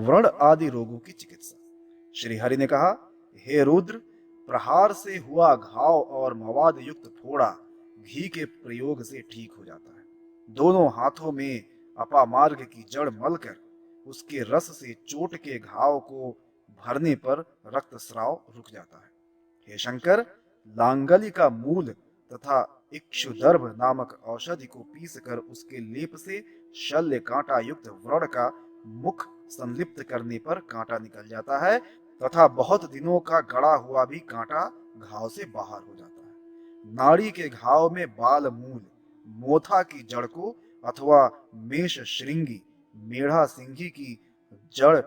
व्रण आदि रोगों की चिकित्सा। श्री हरि ने कहा, हे रुद्र, प्रहार से हुआ घाव और मवाद युक्त फोड़ा घी के प्रयोग से ठीक हो जाता है। दोनों हाथों में अपामार्ग की जड़ मलकर उसके रस से चोट के घाव को भरने पर रक्तस्राव रुक जाता है। हे शंकर, लांगली का मूल तथा इक्षुदर्भ नामक औषधि को पीसकर उसके लेप से शल्य कांटा युक्त व्रण का मुख संलिप्त करने पर कांटा निकल जाता है तथा बहुत दिनों का गड़ा हुआ भी कांटा घाव से बाहर हो जाता है। नाड़ी के घाव में बाल मूल, मोथा की जड़ को अथवा मेष श्रृंगी, मेढ़ा सिंघी की जड़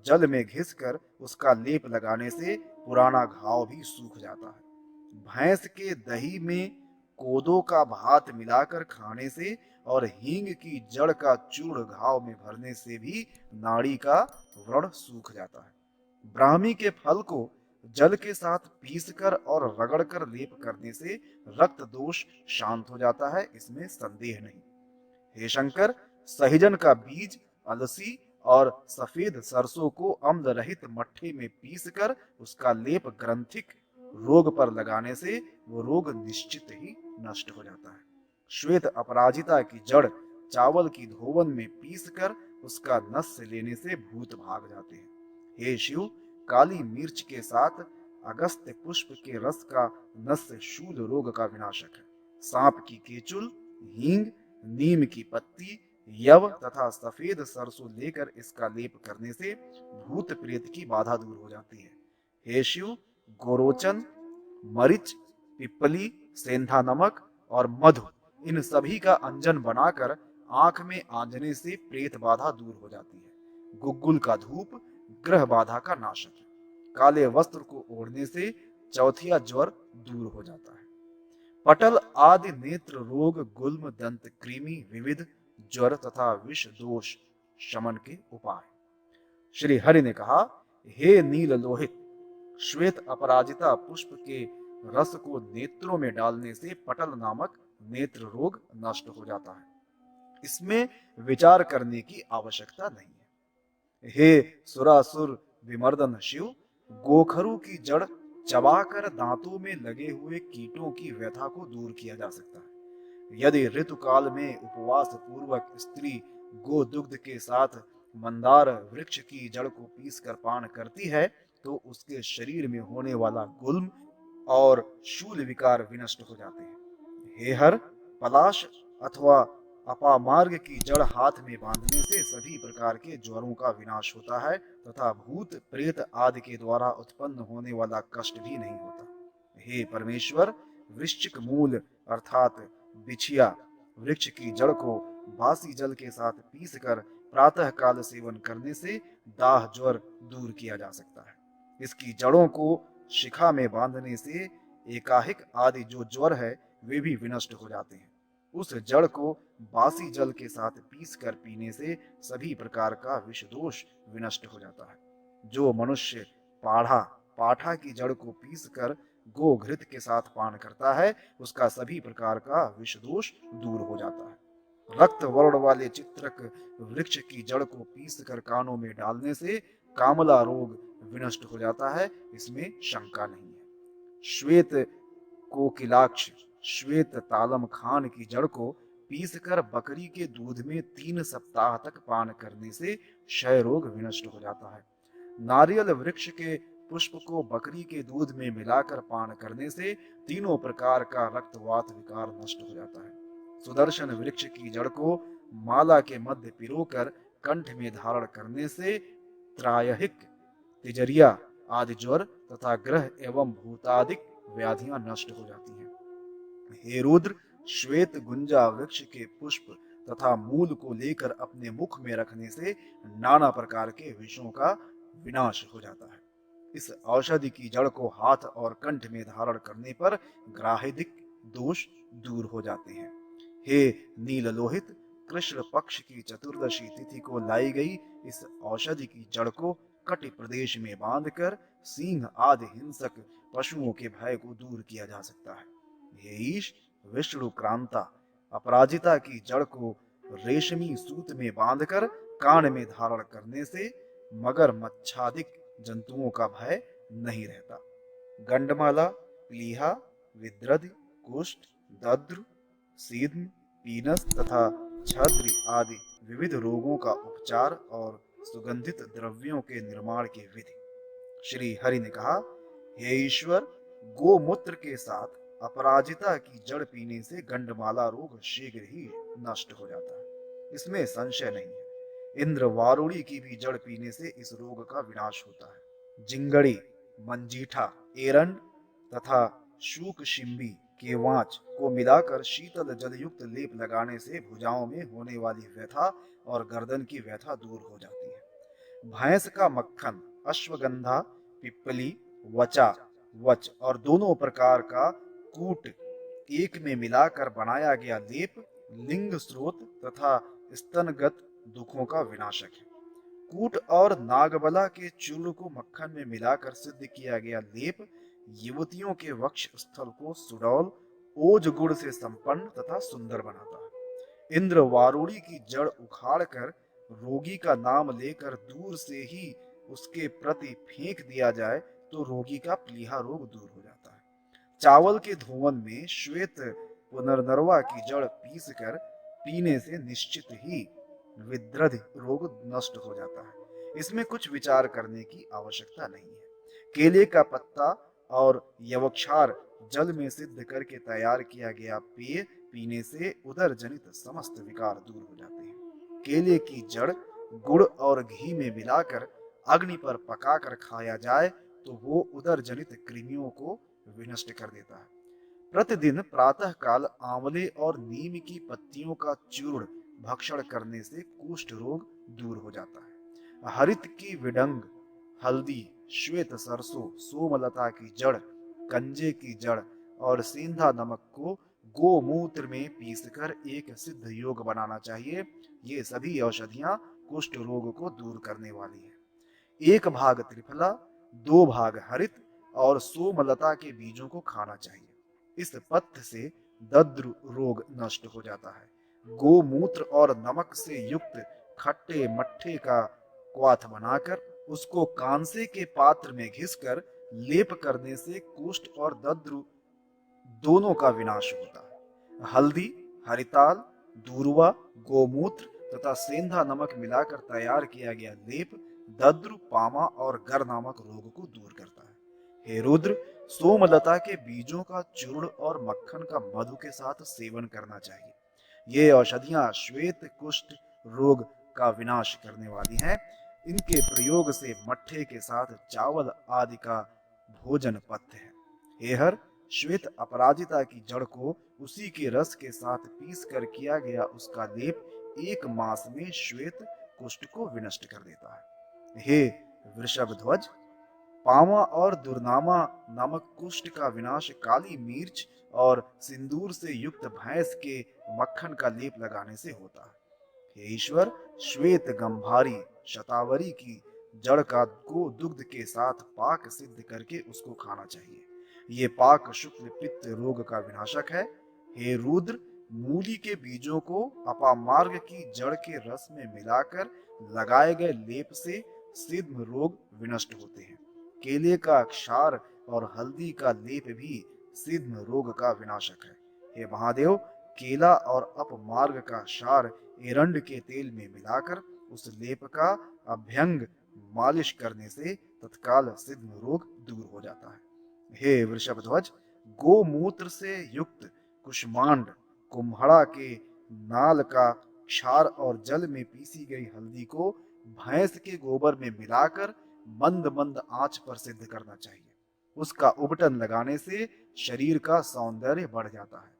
जल में घिसकर उसका लेप लगाने से पुराना घाव भी सूख जाता है। भैंस के दही में कोदो का भात मिलाकर खाने से और हींग की जड़ का चूर्ण घाव में भरने से भी नाड़ी का व्रण सूख जाता है। ब्राह्मी के फल को जल के साथ पीसकर और रगड़कर लेप करने से रक्त दोष शांत हो जाता है, इसमें संदेह नहीं। हे शंकर, सहिजन का बीज, अलसी और सफेद सरसों को अम्ल रहित मट्ठे में पीसकर उसका लेप ग्रंथिक रोग पर लगाने से वो रोग निश्चित ही नष्ट हो जाता है। श्वेत अपराजिता की जड़ चावल की धोवन में पीसकर उसका नस लेने से भूत भाग जाते हैं। हे शिव, काली मिर्च के साथ अगस्त्य पुष्प के रस का नस शूल रोग का विनाशक है। सांप की केचुल, हींग, नीम की पत्ती, यव तथा सफेद सरसों लेकर इसका लेप करने से भूत प्रेत की बाधा दूर हो जाती है। हे शिव, गोरोचन, मरिच, पिपली, सेंधा नमक और मधु, इन सभी का अंजन बनाकर आंख में आंजने से प्रेत बाधा दूर हो जाती है। गुग्गुल का धूप ग्रह बाधा का नाशक है। काले वस्त्र को ओढ़ने से चौथिया ज्वर दूर हो जाता है। पटल आदि नेत्र रोग, गुल्म, दंत कृमि, विविध ज्वर तथा विष दोष शमन के उपाय। श्री हरि ने कहा, हे नील लोहित, श्वेत अपराजिता पुष्प के रस को नेत्रों में डालने से पटल नामक नेत्र रोग नष्ट हो जाता है। इसमें विचार करने की आवश्यकता नहीं है। हे सुरासुर विमर्दन शिव, गोखरू की जड़ चबाकर दांतों में लगे हुए कीटों की व्यथा को दूर किया जा सकता है। यदि ऋतुकाल में उपवास पूर्वक स्त्री गो दुग्ध के साथ मंदार वृक्ष की जड़ को पीसकर पान करती है तो उसके शरीर में होने वाला गुल्म और शूल विकार विनष्ट हो जाते हैं। हे हर, पलाश अथवा अपामार्ग की जड़ हाथ में बांधने से सभी प्रकार के ज्वरों का विनाश होता है तथा भूत प्रेत आदि के द्वारा उत्पन्न होने वाला कष्ट भी नहीं होता। हे परमेश्वर, वृश्चिक मूल अर्थात बिछिया वृक्ष की जड़ को बासी जल के साथ पीसकर प्रातः काल सेवन करने से दाह ज्वर दूर किया जा सकता है। इसकी जड़ों को शिखा में बांधने से एकाहिक आदि जो ज्वर है वे भी विनष्ट हो जाते हैं। उस जड़ को बासी जल के साथ पीस कर पीने से सभी प्रकार का विष दोष विनष्ट हो जाता है। जो मनुष्य पाठा की जड़ को पीस कर गो घृत के साथ पान करता है उसका सभी प्रकार का विष दोष दूर हो जाता है। रक्त वर्ण वाले चित्रक वृक्ष की जड़ को पीस कर कानों में डालने से कामला रोग विनष्ट हो जाता है, इसमें शंका नहीं है। श्वेत कोकिलाक्ष श्वेत तालम खान की जड़ को पीसकर बकरी के दूध में 3 सप्ताह तक पान करने से क्षय रोग विनष्ट हो जाता है। नारियल वृक्ष के पुष्प को बकरी के दूध में मिलाकर पान करने से तीनों प्रकार का रक्तवात विकार नष्ट हो जाता है। सुदर्शन वृक्ष की जड़ को माला के मध्य पिरोकर कंठ में धारण करने से त्रायहिक, तिजरिया आदि ज्वर तथा ग्रह एवं भूतादिक व्याधियां नष्ट हो जाती हैं। हे रुद्र, श्वेत गुंजा वृक्ष के पुष्प तथा मूल को लेकर अपने मुख में रखने से नाना प्रकार के विषयों का विनाश हो जाता है। इस औषधि की जड़ को हाथ और कंठ में धारण करने पर ग्राहिदिक दोष दूर हो जाते हैं। हे नील लोहित, कृष्ण पक्ष की चतुर्दशी तिथि को लाई गई इस औषधि की जड़ को कटि प्रदेश में बांधकर सिंह आदि हिंसक पशुओं के भय को दूर किया जा सकता है। हे ईश, विष्णु क्रांता अपराजिता की जड़ को रेशमी सूत में बांधकर कान में धारण करने से मगर मच्छादिक जंतुओं का भय नहीं रहता। गंडमाला, प्लीहा, विद्रध, कुष्ठ, दद्र, सीध्न, पीनस तथा छद्र आदि विविध रोगों का उपचार और सुगंधित द्रव्यों के निर्माण की विधि। श्री हरि ने कहा, हे ईश्वर, गोमूत्र के साथ अपराजिता की जड़ पीने से गंडमाला रोग शीघ्र ही नष्ट हो जाता है, इसमें संशय नहीं है। इंद्र वारुणी की भी जड़ पीने से इस रोग का विनाश होता है। जिंगड़ी, मंजीठा, एरंड तथा शूक शिम्बी के वांच को मिलाकर शीतल जल युक्त लेप लगाने से भुजाओं में होने वाली व्यथा और गर्दन की व्यथा दूर हो जाती है। भैंस का मक्खन, अश्वगंधा, पिप्पली, वचा, वच और दोनों प्रकार का कूट एक में मिलाकर बनाया गया लेप लिंग स्रोत तथा स्तनगत दुखों का विनाशक है। कूट और नागबला के चूर्ण को मक्खन में मिलाकर सिद्ध किया गया लेप युवतियों के वक्ष स्थल को सुडौल ओज गुण से संपन्न तथा सुंदर बनाता है। इंद्र वारुणी की जड़ उखाड़कर रोगी का नाम लेकर दूर से ही उसके प्रति फेंक दिया जाए तो रोगी का प्लीहा रोग दूर हो जाता है। चावल के धोवन में श्वेत पुनर्नरवा की जड़ पीस कर पीने से निश्चित ही विद्रध रोग नष्ट हो जाता है। इसमें कुछ विचार करने की आवश्यकता नहीं है। केले का पत्ता और यवक्षार जल में सिद्ध करके तैयार किया गया पेय पीने से उदर जनित समस्त विकार दूर हो जाते हैं। केले की जड़ गुड़ और घी में मिलाकर अग्नि पर पकाकर खाया जाए तो वो उदर जनित कृमियों को विनष्ट कर देता है। प्रतिदिन प्रातः काल आंवले और नीम की पत्तियों का चूर्ण भक्षण करने से कुष्ठ रोग दूर हो जाता है। हरित की विडंग, हल्दी, श्वेत सरसों, सोमलता की जड़, कंजे की जड़ और सेंधा नमक को गोमूत्र में पीसकर एक सिद्ध योग बनाना चाहिए। ये सभी औषधियां कुष्ठ रोग को दूर करने वाली है। 1 भाग त्रिफला, 2 भाग हरित और सोमलता के बीजों को खाना चाहिए। इस पथ्य से दद्र रोग नष्ट हो जाता है। गोमूत्र और नमक से युक्त खट्टे मट्ठे का क्वाथ बनाकर उसको कांसे के पात्र में घिसकर लेप करने से कुष्ठ और दद्र दोनों का विनाश होता है। हल्दी, हरिताल, दूर्वा, गोमूत्र तथा सेंधा नमक मिलाकर तैयार किया गया लेप दद्र, पामा और गर नामक रोग को दूर करता है। हे रुद्र, सोमलता के बीजों का चूर्ण और मक्खन का मधु के साथ सेवन करना चाहिए। ये औषधियां श्वेत कुष्ठ रोग का विनाश करने वाली हैं। इनके प्रयोग से मट्ठे के साथ चावल आदि का भोजन पथ्य है। हे हर, श्वेत अपराजिता की जड़ को उसी के रस के साथ पीस कर किया गया उसका लेप 1 मास में श्वेत कुष्ठ को विनष्ट कर देता है। हे वृषभ ध्वज, पामा और दुर्नामा नामक कुष्ठ का विनाश काली मिर्च और सिंदूर से युक्त भैंस के मक्खन का लेप लगाने से होता है। हे ईश्वर, श्वेत गंभारी शतावरी की जड़ का को दुग्ध के साथ पाक सिद्ध करके उसको खाना चाहिए। ये पाक शुक्ल पित्त रोग का विनाशक है। हे रुद्र, मूली के बीजों को अपामार्ग की जड़ के रस में मिलाकर लगाए गए लेप से सिद्ध रोग विनष्ट होते हैं। केले का क्षार और हल्दी का लेप भी सिद्ध रोग का विनाशक है। हे महादेव, केला और अपमार्ग का क्षार एरंड के तेल में मिलाकर उस लेप का अभ्यंग मालिश करने से तत्काल सिद्ध रोग दूर हो जाता है। हे वृषभध्वज, गोमूत्र से युक्त कुष्मांड, कुम्हड़ा के नाल का क्षार और जल में पीसी गई हल्दी को भैंस के गोबर में मिलाकर मंद मंद आंच पर सिद्ध करना चाहिए। उसका उबटन लगाने से शरीर का सौंदर्य बढ़ जाता है।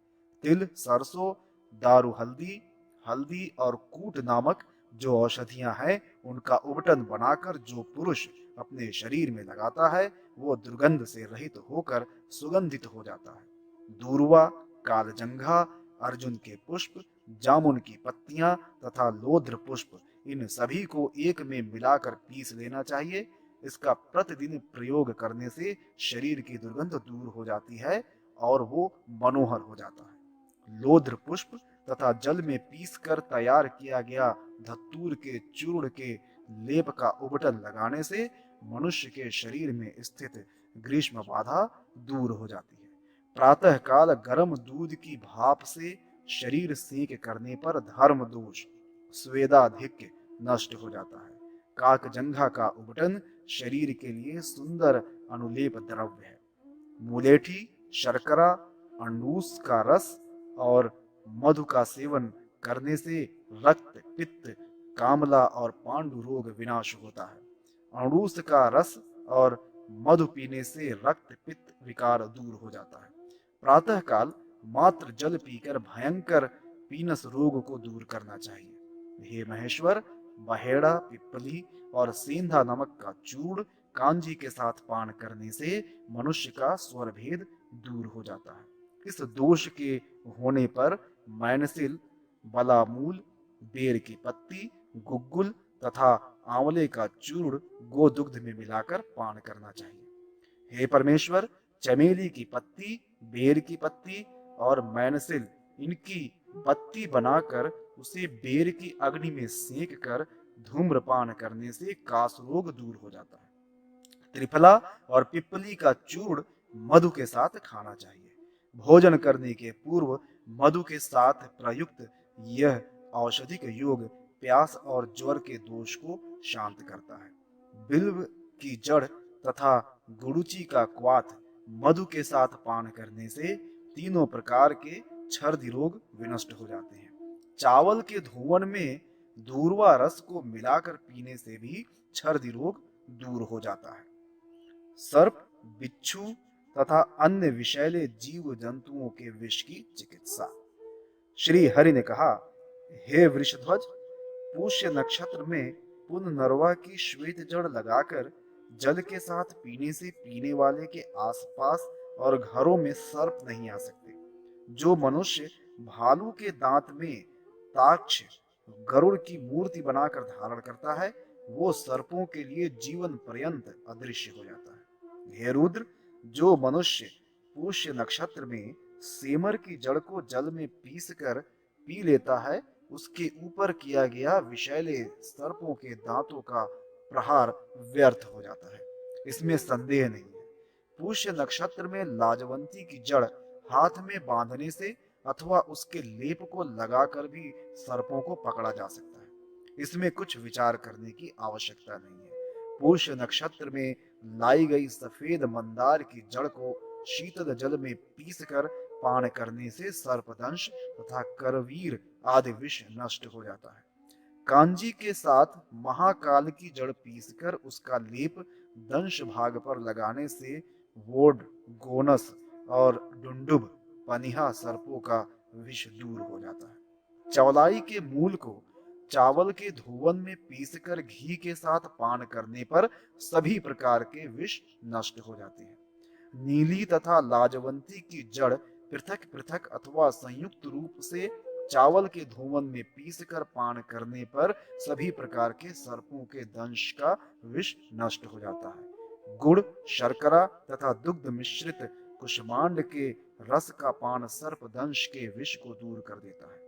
तिल, सरसों, दारू हल्दी, हल्दी और कूट नामक जो औषधियां हैं, उनका उबटन बनाकर जो पुरुष अपने शरीर में लगाता है वो दुर्गंध से रहित होकर सुगंधित हो जाता है। दूर्वा, कालजंघा, अर्जुन के पुष्प, जामुन की पत्तियां तथा लोध्र पुष्प, इन सभी को एक में मिलाकर पीस लेना चाहिए। इसका प्रतिदिन प्रयोग करने से शरीर की दुर्गंध दूर हो जाती है और वो मनोहर हो जाता है। लोध्र पुष्प तथा जल में पीसकर तैयार किया गया धतूर के चूर्ण के लेप का उबटन लगाने से मनुष्य के शरीर में स्थित ग्रीष्म बाधा दूर हो जाती है। प्रातः काल गर्म दूध की भाप से शरीर सेक करने पर धर्म दोष स्वेदाधिक्य नष्ट हो जाता है। काकजंघा का उबटन शरीर के लिए सुंदर अनुलेप द्रव्य है। मुलेठी, शर्करा, अंडूस का रस और मधु का सेवन करने से रक्त, पित्त, कामला और पांडु रोग विनाश होता है। अंडूस का रस और मधु पीने से रक्त, पित्त विकार दूर हो जाता है। प्रातः काल मात्र जल पीकर भयंकर पीनस रोग को दूर करना चाहिए। हे महेश्वर, बहेड़ा, पिप्पली और सेंधा नमक का चूर्ण कांजी के साथ पान करने से मनुष्य का स्वर भेद दूर हो जाता है। इस दोष के होने पर मैनसिल, बलामूल, बेर की पत्ती, गुग्गुल तथा आंवले का चूर्ण गोदुग्ध में मिलाकर पान करना चाहिए। हे परमेश्वर, चमेली की पत्ती, बेर की पत्ती और मैनसिल इनकी बत्ती बनाकर उसे बेर की अग्नि में सेक कर धूम्रपान करने से कास रोग दूर हो जाता है। त्रिफला और पिप्पली का चूर्ण मधु के साथ खाना चाहिए। भोजन करने के पूर्व मधु के साथ प्रयुक्त यह औषधिक योग प्यास और ज्वर के दोष को शांत करता है। बिल्व की जड़ तथा गुड़ुचि का क्वाथ मधु के साथ पान करने से तीनों प्रकार के छर्दी रोग विनष्ट हो जाते हैं। चावल के धुवन में दूर्वा रस को मिलाकर पीने से भी छर्दी रोग दूर हो जाता है। सर्प, बिच्छू तथा अन्य विषैले जीव जंतुओं के विष की चिकित्सा। श्री हरि ने कहा, हे वृषध्वज, पुष्य नक्षत्र में पुनर्नरवा की श्वेत जड़ लगाकर जल के साथ पीने से पीने वाले के आसपास और घरों में सर्प नहीं आ सकते। जो मनुष्य भालू के दांत में ताक्ष गरुड़ की मूर्ति बनाकर धारण करता है, वो सर्पों के लिए जीवन पर्यंत अदृश्य हो जाता है। हे रुद्र, जो मनुष्य पुष्य नक्षत्र में सेमर की जड़ को जल में पीसकर पी लेता है, उसके ऊपर किया गया विषैले सर्पों के दांतों का प्रहार व्यर्थ हो जाता है, इसमें संदेह नहीं है। पुष्य नक्षत्र में लाजवंती की जड़ हाथ में बांधने से अथवा उसके लेप को लगाकर भी सर्पों को पकड़ा जा सकता है, इसमें कुछ विचार करने की आवश्यकता नहीं है। पुष्य नक्षत्र में लाई गई सफेद मंदार की जड़ को शीतल जल में पीसकर पान करने से सर्पदंश तथा करवीर आदि विष नष्ट हो जाता है। कांजी के साथ महाकाल की जड़ पीसकर उसका लेप दंश भाग पर लगाने से वोड, गोनस और डुंडुब पनिहा सर्पों का विष दूर हो जाता है। चौलाई के मूल को चावल के धुवन में पीसकर घी के साथ पान करने पर सभी प्रकार के विष नष्ट हो जाते हैं। नीली तथा लाजवंती की जड़ पृथक पृथक अथवा संयुक्त रूप से चावल के धुवन में पीसकर पान करने पर सभी प्रकार के सर्पों के दंश का विष नष्ट हो जाता है। गुड़, शर्करा तथा दुग्ध मिश्रित कुष्मांड के रस का पान सर्प दंश के विष को दूर कर देता है।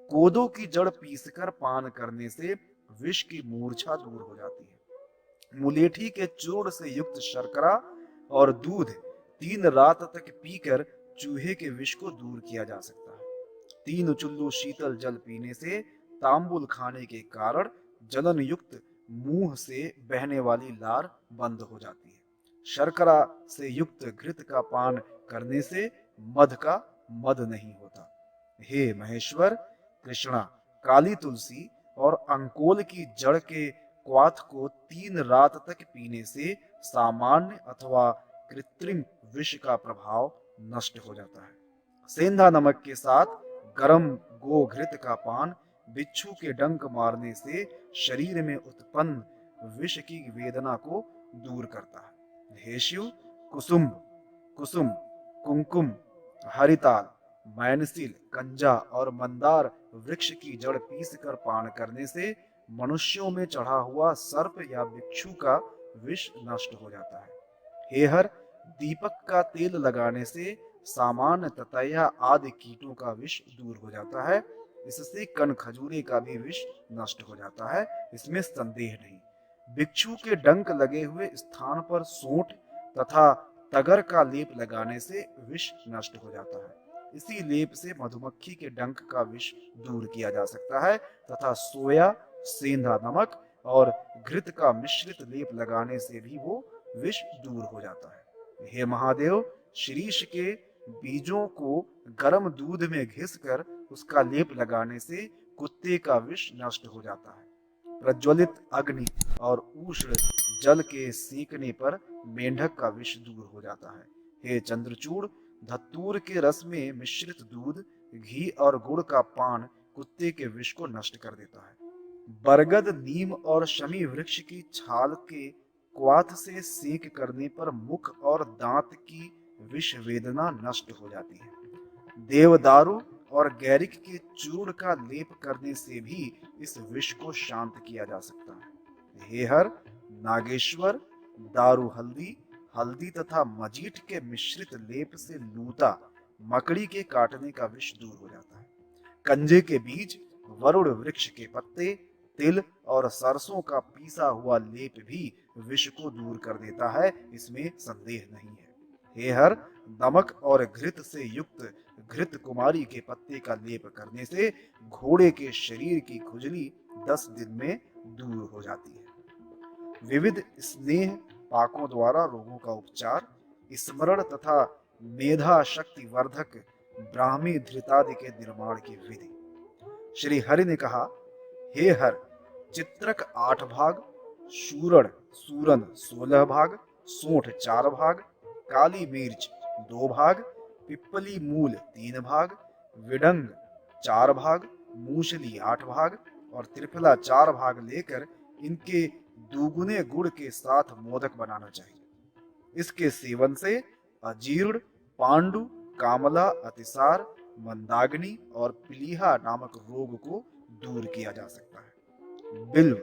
कोदो की जड़ पीसकर पान करने से विष की मूर्छा दूर हो जाती है। मुलेठी के चूर्ण से युक्त शर्करा और दूध 3 रात तक पीकर चूहे के विष को दूर किया जा सकता है। 3 चुल्लू शीतल जल पीने से तांबुल खाने के कारण जलन युक्त मुंह से बहने वाली लार बंद हो जाती है। शर्करा से युक्त घृत का पान करने से मध का मद नहीं होता। हे महेश्वर, कृष्णा, काली तुलसी और अंकोल की जड़ के क्वाथ को 3 रात तक पीने से सामान्य अथवा कृत्रिम विष का प्रभाव नष्ट हो जाता है। सेंधा नमक के साथ गरम गोघृत का पान बिच्छू के डंक मारने से शरीर में उत्पन्न विष की वेदना को दूर करता है। हे शिव, कुसुम, कुसुम, कुमकुम, हरिताल, मैनसिल, कंजा और मंदार वृक्ष की जड़ पीसकर पान करने से मनुष्यों में चढ़ा हुआ सर्प या बिच्छू का विष नष्ट हो जाता है। हे हर, दीपक का तेल लगाने से सामान्य ततैया आदि कीटों का विष दूर हो जाता है। इससे कण खजूरे का भी विष नष्ट हो जाता है, इसमें संदेह नहीं। भिक्षु के डंक लगे हुए स्थान पर सोंठ तथा तगर का लेप लगाने से विष नष्ट हो जाता है। इसी लेप से मधुमक्खी के डंक का विष दूर किया जा सकता है तथा सोया, सेंधा नमक और घृत का मिश्रित लेप लगाने से भी वो विष दूर हो जाता है। हे महादेव, शीरीष के बीजों को गर्म दूध में घिसकर उसका लेप लगाने से कुत्ते का विष नष्ट हो जाता है। प्रज्वलित अग्नि और उष्ण जल के सेकने पर मेंढक का विष दूर हो जाता है। हे चंद्रचूड़, धतूर के रस में मिश्रित दूध, घी और गुड़ का पान कुत्ते के विष को नष्ट कर देता है। बरगद, नीम और शमी वृक्ष की छाल के क्वाथ से सेक करने पर मुख और दांत की विष वेदना नष्ट हो जाती है। देवदारू और गैरिक के चूर्ण का लेप करने से भी इस विष को शांत किया जा सकता है। हे हर, नागेश्वर, दारू हल्दी, हल्दी तथा मजीठ के मिश्रित लेप से लूता, मकड़ी के काटने का विष दूर हो जाता है। कंजे के बीज, वरुण वृक्ष के पत्ते, तिल और सरसों का पीसा हुआ लेप भी विष को दूर कर देता है, इसमें संदेह नहीं है। हे हर, नमक और घृत से युक्त घृत कुमारी के पत्ते का लेप करने से घोड़े के शरीर की खुजली 10 दिन में दूर हो जाती है। विविध स्नेह पाकों द्वारा रोगों का उपचार, स्मरण तथा मेधा शक्ति वर्धक ब्राह्मी धृतादि के निर्माण की विधि। श्री हरि ने कहा, हे हर, चित्रक 8 भाग, सूरन 16 भाग, सोंठ 4 भाग, काली मिर्च 2 भाग, पिप्पली मूल 3 भाग, विडंग 4 भाग, मूसली 8 भाग और त्रिफला 4 भाग लेकर इनके दुगुने गुड़ के साथ मोदक बनाना चाहिए। इसके सेवन से अजीर्ण, पांडु, कामला, अतिसार, मंदाग्नि और प्लीहा नामक रोग को दूर किया जा सकता है। बिल्व,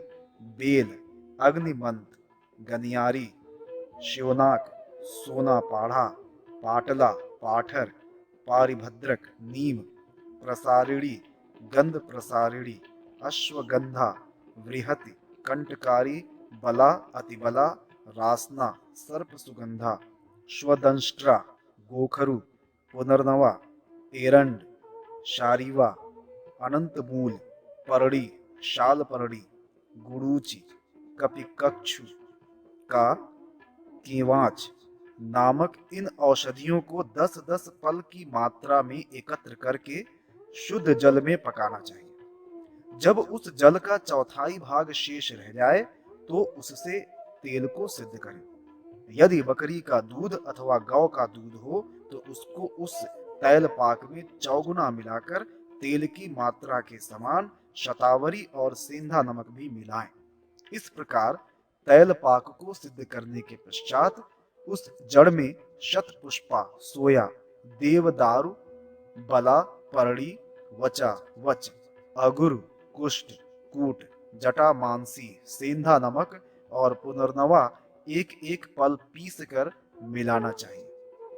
बेल, अग्निमंत, गनियारी, शिवनाक, सोना पाढ़ा, पाटला, पाठर, पारिभद्रक, नीम, प्रसारिणी, गंध प्रसारिणी, अश्वगंधा, वृहति, कंटकारी, बला, अतिबला, रासना, सर्प सुगंधा, श्वदंष्ट्रा, गोखरु, पुनर्नवा, एरंड, शारीवा, अनंतमूल, परड़ी, शाल परड़ी, गुड़ूची, कपिकक्षु का केवाच नामक इन औषधियों को 10-10 पल की मात्रा में एकत्र करके शुद्ध जल में पकाना चाहिए। जब उस जल का चौथाई भाग शेष रह जाए तो उससे तेल को सिद्ध करें। यदि बकरी का दूध अथवा गौ का दूध हो तो उसको उस तैल पाक में चौगुना मिलाकर तेल की मात्रा के समान शतावरी और सेंधा नमक भी मिलाएं। इस प्रकार तैल पाक को सिद्ध करने के पश्चात उस जड़ में शतपुष्पा, सोया, देवदारू, बला, परड़ी, वचा, वच, अगुरु, कुष्ठ, कूट, जटा मांसी, सेंधा नमक और पुनर्नवा एक एक पल पीस कर मिलाना चाहिए।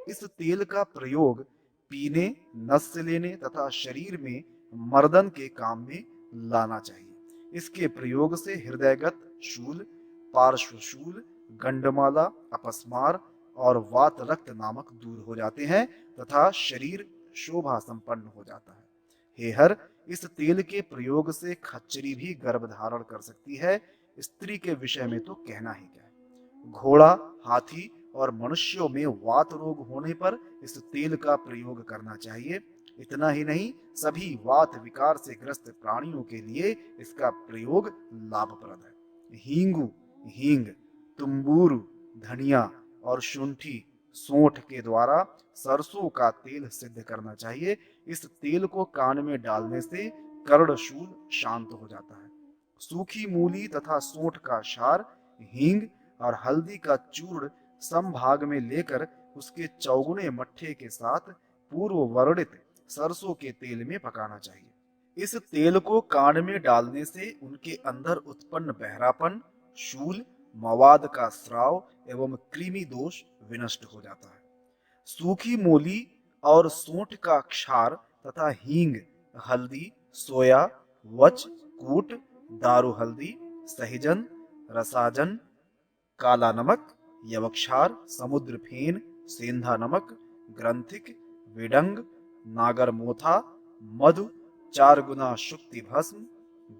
इस तेल का प्रयोग पीने, नस लेने तथा शरीर में मर्दन के काम में लाना चाहिए। इसके प्रयोग से हृदयगत शूल, पार्श्व शूल, गंडमाला, अपस्मार और वात रक्त नामक दूर हो जाते हैं तथा शरीर शोभा संपन्न हो जाता है। हे हर, इस तेल के प्रयोग से खच्चरी भी गर्भ धारण कर सकती है। स्त्री के विषय में तो कहना ही क्या है। घोड़ा, हाथी और मनुष्यों में वात रोग होने पर इस तेल का प्रयोग करना चाहिए। इतना ही नहीं, सभी वात विकार से ग्रस्त प्राणियों के लिए इसका प्रयोग लाभप्रद है। हींगू, हींग, तुम्बूरु, धनिया और शुंठी, सोंठ के द्वारा सरसों का तेल सिद्ध करना चाहिए। इस तेल को कान में डालने से कर्णशूल शांत हो जाता है। सूखी मूली तथा सोंठ का क्षार, हींग और हल्दी का चूर्ण समभाग में लेकर उसके चौगुने मट्ठे के साथ पूर्व वर्णित सरसों के तेल में पकाना चाहिए। इस तेल को कान में डालने से उनके अंदर उत्पन्न बहरापन, शूल, मवाद का स्राव एवं कृमि दोष विनष्ट हो जाता है। सूखी मूली और सोंठ का क्षार तथा हींग, हल्दी, सोया, वच, कूट, दारू हल्दी, सहिजन, रसाजन, काला नमक, यवक्षार, समुद्र फेन, सेंधा नमक, ग्रंथिक, विडंग, नागर मोथा, मधु, 4 गुना शुक्ति भस्म,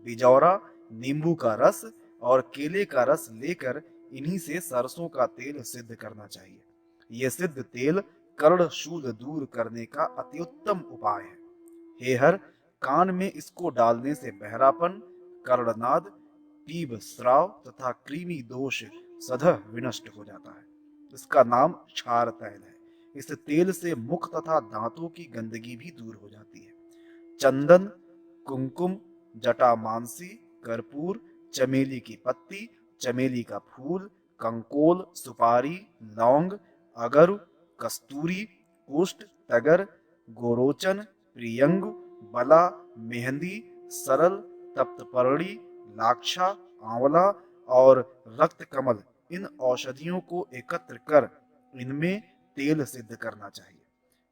बिजौरा, नींबू का रस और केले का रस लेकर इन्हीं से सरसों का तेल सिद्ध करना चाहिए। यह सिद्ध तेल कर्ण शूल दूर करने का अति उत्तम उपाय है। हे हर, कान में इसको डालने से बहरापन, कर्णनाद, पीब स्राव तथा कृमि दोष सदह विनष्ट हो जाता है। इसका नाम क्षार तैल है। इस तेल से मुख तथा दांतों की गंदगी भी दूर हो जाती है। चंदन, कुमकुम, जटामांसी, कर्पूर, चमेली की पत्ती, चमेली का फूल, कंकोल, सुपारी, लौंग, अगरु, कस्तूरी, कुष्ठ, तगर, गोरोचन, प्रियंगु, बला, मेहंदी, सरल, तप्तपर्णी, लाक्षा, आंवला और रक्त कमल, इन औषधियों को एकत्र कर इनमें तेल सिद्ध करना चाहिए।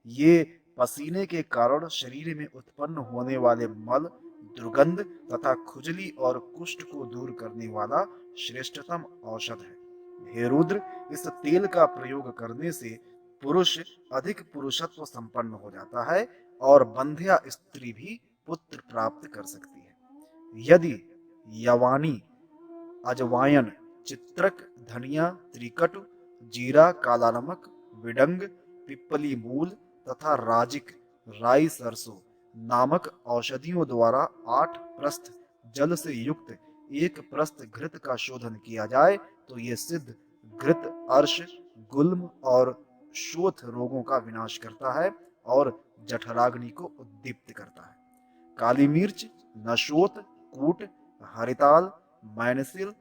ये पसीने के कारण शरीर में उत्पन्न होने वाले मल, दुर्गंध तथा खुजली और कुष्ठ को दूर करने वाला श्रेष्ठतम औषध है। हे रुद्र, इस तेल का प्रयोग करने से पुरुष अधिक पुरुषत्व संपन्न हो जाता है और बंध्या स्त्री भी पुत्र प्राप्त कर सकती है। यदि यवानी, अजवायन, चित्रक, धनिया, त्रिकटु, जीरा, काला नमक, विडंग, पिप्पली मूल तथा राजिक, राई सरसों नामक औषधियों द्वारा 8 प्रस्थ जल से युक्त 1 प्रस्थ घृत का शोधन किया जाए तो ये सिद्ध घृत अर्श, गुल्म और शोथ रोगों का विनाश करता है और जठराग्नि को उद्दीप्त करता है। काली मिर्च, नशोत, कूट, हरिताल, मैनसिल,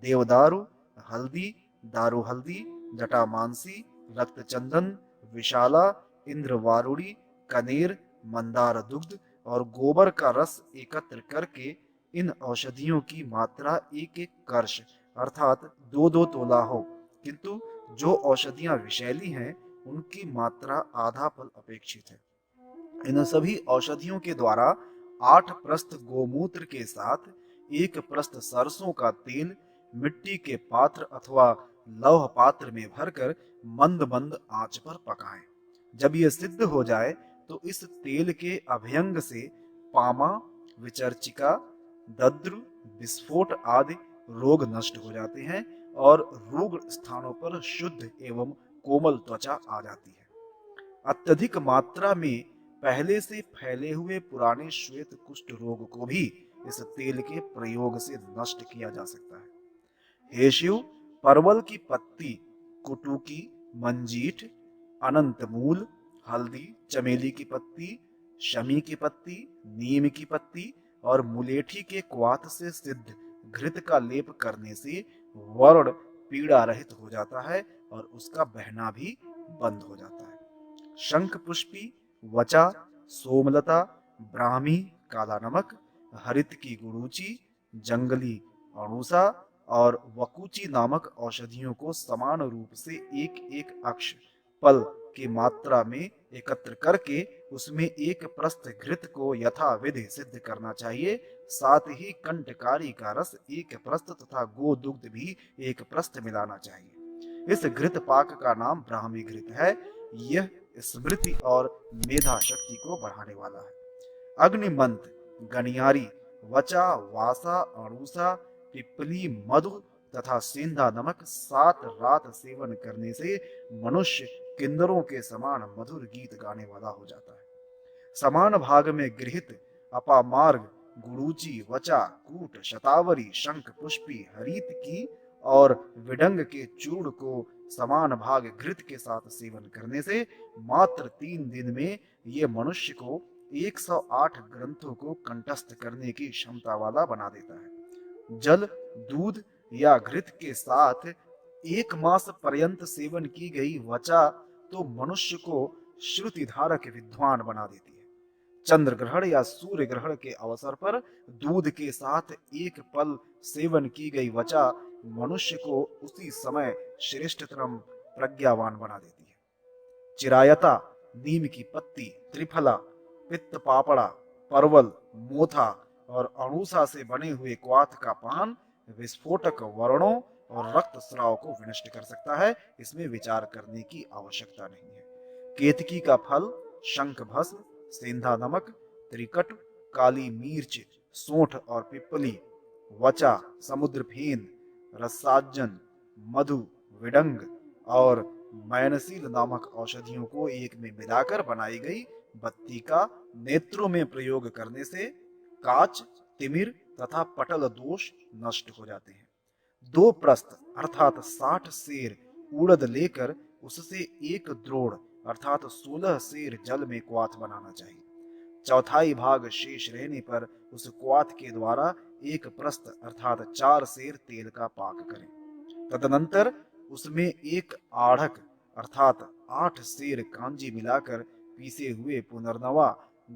देवदारू, हल्दी, दारू हल्दी, जटामांसी, रक्तचंदन, विशाला, इंद्रवारुणी, कनेर, मंदार दुग्ध और गोबर का रस एकत्र करके इन औषधियों की मात्रा 1-1 कर्ष अर्थात 2-2 तोला हो, किंतु जो औषधियां विषैली हैं उनकी मात्रा आधा फल अपेक्षित है। इन सभी औषधियों के द्वारा 8 प्रस्थ गोमूत्र के साथ 1 प्रस्थ सरसों का तेल मिट्टी के पात्र अथवा लौह पात्र में भरकर मंद मंद आंच पर पकाएं। जब यह सिद्ध हो जाए तो इस तेल के अभ्यंग से पामा, विचर्चिका, दद्रु, विस्फोट आदि रोग नष्ट हो जाते हैं और रोग स्थानों पर शुद्ध एवं कोमल त्वचा आ जाती है। अत्यधिक मात्रा में पहले से फैले हुए पुराने श्वेत कुष्ठ रोग को भी इस तेल के प्रयोग से नष्ट किया जा सकता है। हे शिव, परवल की पत्ती, कुटुकी, मंजीठ, अनंत मूल, हल्दी, चमेली की पत्ती, शमी की पत्ती, नीम की पत्ती और मुलेठी के क्वाथ से सिद्ध घृत का लेप करने से वर्ण पीड़ा रहित हो जाता है और उसका बहना भी बंद हो जाता है। शंख पुष्पी, वचा, सोमलता, ब्राह्मी, काला नमक, हरित की गुड़ूची, जंगली अणुसा और वकुची नामक औषधियों को समान रूप से 1-1 अक्ष पल की मात्रा में एकत्र करके उसमें 1 प्रस्थ घृत को यथाविधि सिद्ध करना चाहिए। साथ ही कंठकारी का रस 1 प्रस्थ तथा गोदुग्ध भी 1 प्रस्थ मिलाना चाहिए। इस घृत पाक का नाम ब्राह्मी घृत है। यह स्मृति और मेधा शक्ति को बढ़ाने वाला है। अग्निमंत्र, गनियारी, वचा, वासा, अणुसा, पिपली, मधु तथा सेंधा नमक 7 रात सेवन करने से मनुष्य किन्नरों के समान मधुर गीत गाने वाला हो जाता है। समान भाग में गृहित अपामार्ग, गुड़ूची, वचा, कूट, शतावरी, शंख पुष्पी, हरित की और विडंग के चूर्ण को समान भाग घृत के साथ सेवन करने से मात्र 3 दिन में ये मनुष्य को 108 ग्रंथों को कंठस्थ करने की क्षमता वाला बना देता है। जल, दूध या घृत के साथ 1 मास पर्यंत सेवन की गई वचा तो मनुष्य को श्रुतिधारक विद्वान बना देती है। चंद्र ग्रहण या सूर्य ग्रहण के अवसर पर दूध के साथ 1 पल सेवन की गई वचा मनुष्य को उसी समय श्रेष्ठतम प्रज्ञावान बना देती है। चिरायता, नीम की पत्ती, त्रिफला, पित्त पापड़ा, परवल, मोथा और अणुसा से बने हुए क्वाथ का पान विस्फोटक वर्णों और रक्तस्राव को विनष्ट कर सकता है। इसमें विचार करने की आवश्यकता नहीं है। केतकी का फल, शंख भस्म, सेंधा नमक, त्रिकट, काली मिर्च, सोंठ और पिप्पली, वचा, समुद्र फेन, रसाजन, मधु, विडंग और मैनसील नामक औषधियों को एक में मिलाकर बनाई गई बत्ती का नेत्रों में प्रयोग करने से काच, तिमिर तथा पटल दोष नष्ट हो जाते हैं। 2 प्रस्थ अर्थात 60 सेर उड़द लेकर उससे 1 द्रोण अर्थात 16 सेर जल में क्वाथ बनाना चाहिए। चौथाई भाग शेष रहने पर उस क्वाथ के द्वारा 1 प्रस्थ अर्थात 4 सेर तेल का पाक करें। तदनंतर उसमें 1 आढ़क अर्थात 8 सेर कांजी मिलाकर पीसे हुए पुनर्नवा,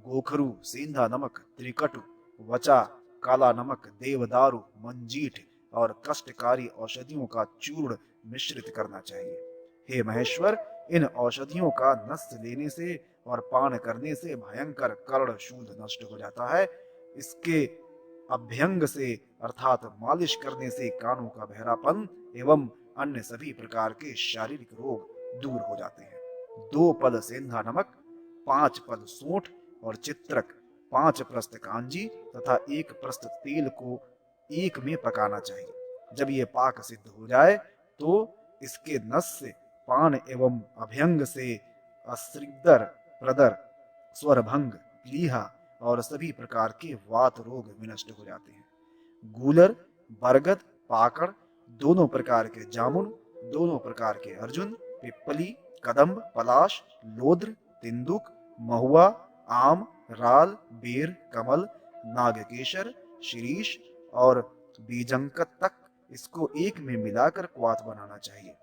गोखरू, सेंधा नमक, त्रिकटु, वचा, काला नमक, देवदारू, मंजीठ और कष्टकारी औषधियों का चूर्ण मिश्रित करना चाहिए। हे महेश्वर, इन औषधियों का नस लेने से और पान करने से भयंकर कर्ण शूल नष्ट हो जाता है। इसके अभ्यंग से अर्थात मालिश करने से कानों का बहरापन एवं अन्य सभी प्रकार के शारीरिक रोग दूर हो जाते हैं। 2 पद सेंधा नमक, 5 पद सोंठ और चित्रक, 5 प्रस्थ कांजी तथा 1 प्रस्थ तेल को एक में पकाना चाहिए। जब ये पाक सिद्ध हो जाए तो इसके नस से पान एवं अभ्यंग से अस्त्रिदर, प्रदर, स्वरभंग, प्लीहा और सभी प्रकार के वात रोग विनष्ट हो जाते हैं। गूलर, बरगद, पाकड़, दोनों प्रकार के जामुन, दोनों प्रकार के अर्जुन, पिप्पली, कदम्ब, पलाश, लोद्र, तिंदुक, महुआ, आम, राल, बेर, कमल, नागकेशर, शिरीष और बीजंकत तक इसको एक में मिलाकर क्वाथ बनाना चाहिए।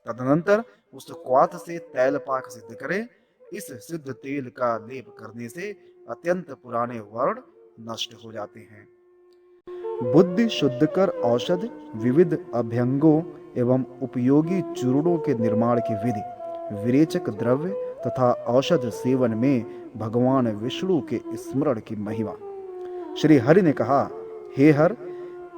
तदनंतर उस क्वाथ से तैल पाक सिद्ध करें। इस सिद्ध तेल का लेप करने से अत्यंत पुराने वर्ण नष्ट हो जाते हैं। बुद्धि शुद्ध कर औषध, विविध अभ्यंगों एवं उपयोगी चूर्णों के निर्माण की विधि, विरेचक द्रव्य तथा औषध सेवन में भगवान विष्णु के स्मरण की महिमा। श्री हरि ने कहा, हे हर,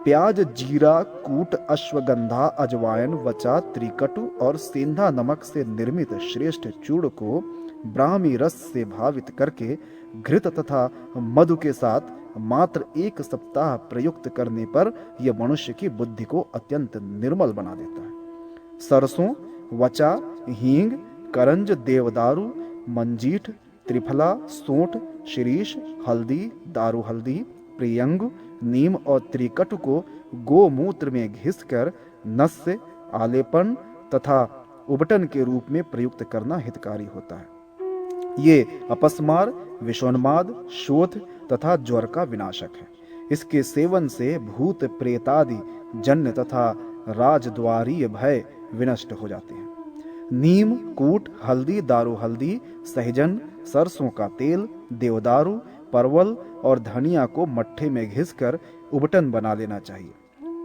प्याज, जीरा, कूट, अश्वगंधा, अजवायन, वचा, त्रिकटु और सेंधा नमक से निर्मित श्रेष्ठ चूर्ण को ब्राह्मी रस से भावित करके घृत तथा मधु के साथ मात्र 1 सप्ताह प्रयुक्त करने पर यह मनुष्य की बुद्धि को अत्यंत निर्मल बना देता है। सरसों, वचा, हींग, करंज, देवदारू, मंजीठ, त्रिफला, सोंठ, शिरीष, हल्दी, दारू हल्दी, प्रियंगु, नीम और त्रिकटु को गोमूत्र में घिसकर नस से आलेपन तथा उबटन के रूप में प्रयुक्त करना हितकारी होता है। ये अपस्मार, विषोन्माद, शोथ तथा ज्वर का विनाशक है। इसके सेवन से भूत प्रेतादि जन्य तथा राजद्वारीय भय विनष्ट हो जाते हैं। नीम, कूट, हल्दी, दारू हल्दी, सहजन, सरसों का तेल, देवदारू, परवल और धनिया को मट्ठे में घिसकर उबटन बना लेना चाहिए।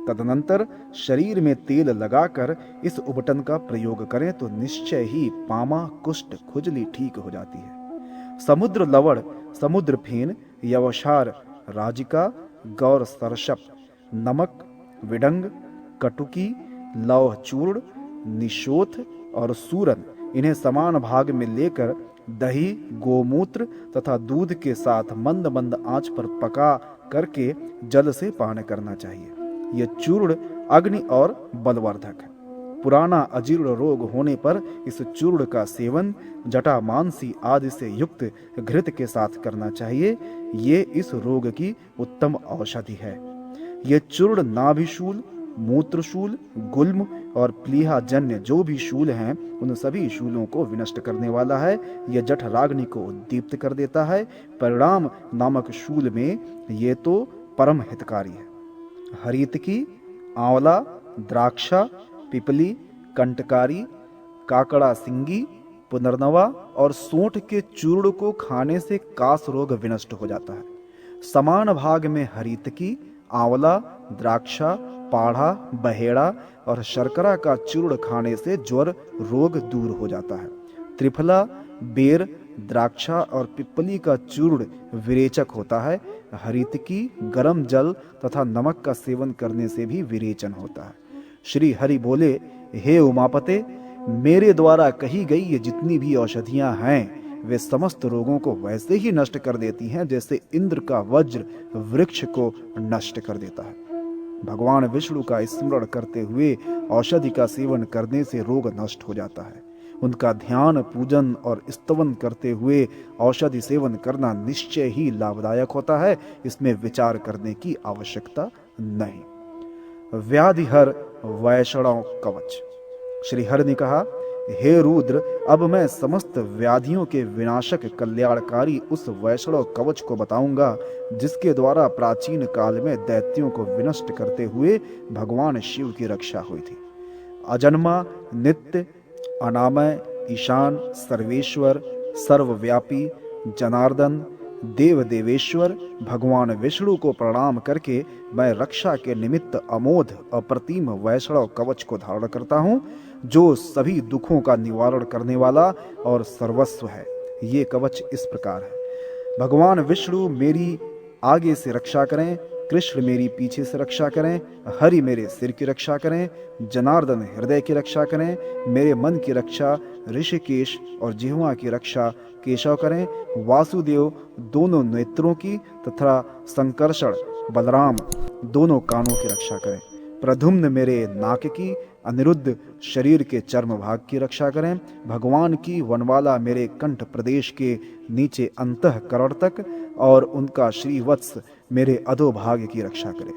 तदनंतर शरीर में तेल लगाकर इस उबटन का प्रयोग करें तो निश्चय ही पामा, कुष्ठ, खुजली ठीक हो जाती है। समुद्र लवण, समुद्र फेन, यवशार, राजिका, गौर सरसप, नमक, विडंग, कटुकी, लौह चूर्ण, निशोथ और सूरन, इन्हें समान भाग में लेकर दही, गोमूत्र तथा दूध के साथ मंद मंद आंच पर पका करके जल से पान करना चाहिए। यह चूर्ण अग्नि और बलवर्धक है। पुराना अजीर्ण रोग होने पर इस चूर्ण का सेवन जटा मांसी आदि से युक्त घृत के साथ करना चाहिए। ये इस रोग की उत्तम औषधि है। यह चूर्ण नाभिशूल, मूत्रशूल, गुल्म और प्लीहा जन्य जो भी शूल हैं उन सभी शूलों को विनष्ट करने वाला है। यह जठराग्नि को उद्दीप्त कर देता है। परिणाम नामक शूल में ये तो परम हितकारी है। हरितकी, आंवला, द्राक्षा, पिपली, कंटकारी, काकड़ा सिंगी, पुनर्नवा और सोंठ के चूर्ण को खाने से कास रोग विनष्ट हो जाता है। समान भाग में हरितकी, आंवला, द्राक्षा, पाढ़ा, बहेड़ा और शर्करा का चूर्ण खाने से ज्वर रोग दूर हो जाता है। त्रिफला, बेर, द्राक्षा और पिप्पली का चूर्ण विरेचक होता है। हरितकी, गरम जल तथा नमक का सेवन करने से भी विरेचन होता है। श्री हरि बोले, हे उमापते, मेरे द्वारा कही गई ये जितनी भी औषधियां हैं वे समस्त रोगों को वैसे ही नष्ट कर देती हैं जैसे इंद्र का वज्र वृक्ष को नष्ट कर देता है। भगवान विष्णु का स्मरण करते हुए औषधि का सेवन करने से रोग नष्ट हो जाता है। उनका ध्यान, पूजन और स्तवन करते हुए औषधि सेवन करना निश्चय ही लाभदायक होता है। इसमें विचार करने की आवश्यकता नहीं। व्याधिहर वैष्णव कवच। श्री हरि ने कहा, हे रुद्र, अब मैं समस्त व्याधियों के विनाशक कल्याणकारी उस वैष्णव कवच को बताऊंगा जिसके द्वारा प्राचीन काल में दैत्यों को विनष्ट करते हुए भगवान शिव की रक्षा हुई थी। अजन्मा, नित्य, अनामय, ईशान, सर्वेश्वर, सर्वव्यापी, जनार्दन, देव देवेश्वर भगवान विष्णु को प्रणाम करके मैं रक्षा के निमित्त अमोघ अप्रतिम वैष्णव कवच को धारण करता हूँ, जो सभी दुखों का निवारण करने वाला और सर्वस्व है। ये कवच इस प्रकार है। भगवान विष्णु मेरी आगे से रक्षा करें, कृष्ण मेरी पीछे से रक्षा करें, हरि मेरे सिर की रक्षा करें, जनार्दन हृदय की रक्षा करें, मेरे मन की रक्षा ऋषिकेश और जिह्वा की रक्षा केशव करें, वासुदेव दोनों नेत्रों की तथा संकर्षण बलराम दोनों कानों की रक्षा करें, प्रद्युम्न मेरे नाक की, अनिरुद्ध शरीर के चर्म भाग की रक्षा करें, भगवान की वनमाला मेरे कंठ प्रदेश के नीचे अंतःकरण तक और उनका श्रीवत्स मेरे अधोभाग की रक्षा करें।